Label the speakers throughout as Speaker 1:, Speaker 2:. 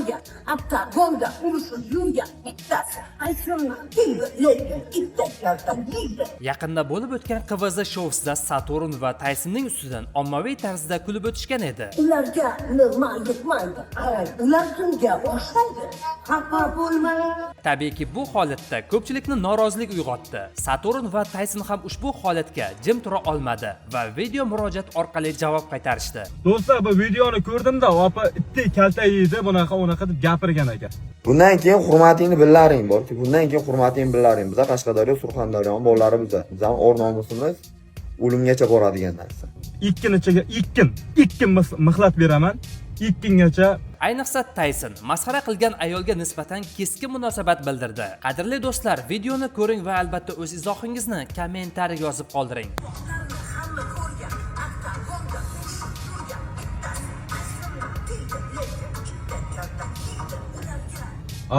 Speaker 1: ko'rgan, oktagonda urushib yurgan bittasi. Ayshunni keldi, lekin ittaklardan yeydi.
Speaker 2: Yaqinda bo'lib o'tgan QVZ showsida Saturn va Taysonning ustidan ommaviy tarzda kulib o'tishgan edi.
Speaker 1: Ularga nima yetmaydi? Ular kimga boshlaydi? Xafa bo'lma.
Speaker 2: Tabiiyki bu holatda ko'pchilikni norozilik uyg'otdi. Saturn va Tayson ham ushbu holatga jim tura olmadi va video murojaat orqali javob qaytarishdi.
Speaker 3: Do'stlar, bu videoni ko'rdimda, opa itdek kalta yeydi, bunaqa deb gapirgan ekan.
Speaker 4: Bundan keyin hurmatingni billaring borki, bundan keyin hurmatingni billaring. Biz Qashqadaryo, Surxondaryo bolari biz o'r nomusimiz o'limgacha boradigan narsa. ikkin mixlat beraman. 2gacha.
Speaker 2: Ayniqsa Tayson masxara qilgan ayolga nisbatan keskin munosabat bildirdi. Qadrli do'stlar, videoni ko'ring va albatta o'z izohingizni kommentariy yozib qoldiring.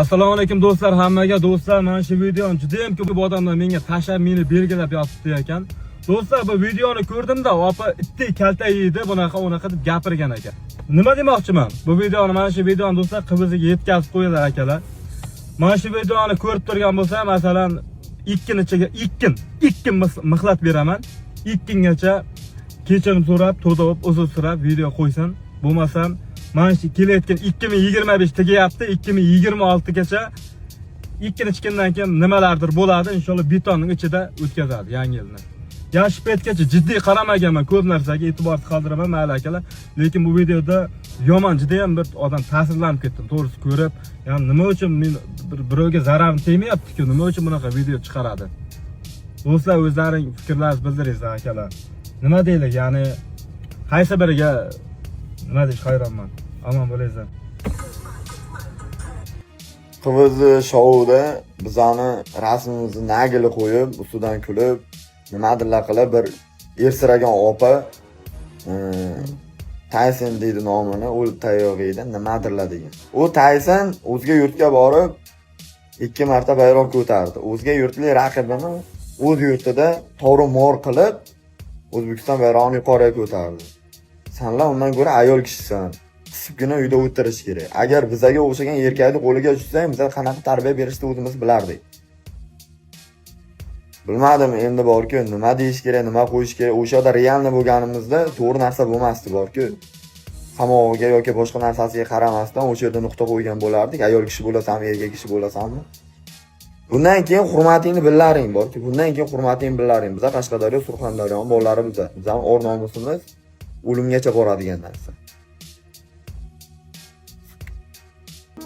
Speaker 3: Assalomu alaykum do'stlar, hammaga do'stlar, mana shu videoni juda ham ko'p odamlar menga tashlab, meni belgilab yozibdi ekan. Do'stlar, bu videoni ko'rdimda, opa itdek kalta yeydi, bunaqa deb gapirgan ekan. Nima demoqchiman? Bu videoni, mana shu videoni do'stlar QVZga yetkazib qo'yinglar akalar. Mana shu videoni ko'rib turgan bo'lsa, masalan, 2 mixlat beraman. 2gacha kechirim so'rab, to'dab, uzr so'rab video qo'ysin. Bo'lmasam, mana shu kelayotgan 2025 tegyapti, 2026gacha 2-chikindan keyin nimalardir bo'ladi, inshaalloh betonning ichida o'tkazadi yangi yilni. Yosh paytgacha jiddiy qaramaganman, ko'p narsaga e'tiborsiz qoldiraman, mayli akalar. Lekin bu videoda yomon, juda ham bir odam ta'sirlanib ketdim, to'g'risi ko'rib. Ya'ni nima uchun men birovga zarar tegmayapti-ku, nima uchun bunaqa video chiqaradi? Do'stlar, o'zlaring fikrlaringizni bildiringlar akalar. Nima deylik, ya'ni qaysi biriga nima deyish hayronman. Omon bo'linglar.
Speaker 4: QVZ shouda bizani rasmimizni nagili qo'yib, ustidan kulib, nimadirlar qilib bir ersiragan opa Tayson deydi nomini, o'lib tayoq yeydi, nimadirlar degan. U Tayson o'zga yurtga borib 2 marta bayroq ko'tardi. O'zga yurtli raqibini o'z yurtida tor-mor qilib O'zbekiston bayrog'ini yuqoriga ko'tardi. Senlar undan ko'ra ayol kishisan. Qisibgina uyda o'tirish kerak. Agar bizaga o'xshagan erkakni qo'liga tushsang, biz qanaqa tarbiya berishni o'zimiz bilardik. Bilmadim, endi borku, nima deyish kerak, nima qo'yish kerak. O'shada realni bo'lganimizda to'g'ri narsa bo'lmasdi borku. Qamog'iga yoki boshqa narsasiga qaramasdan o'sha yerda nuqta qo'ygan bo'lardik. Ayol kishi bo'lasanmi, erkak kishi bo'lasanmi? Bundan keyin hurmatingni billaring borki, bundan keyin hurmatingni billaring. Biz Qashqadaryo, Surxondaryo bolari biz o'r nomusimiz o'limgacha boradigan narsa.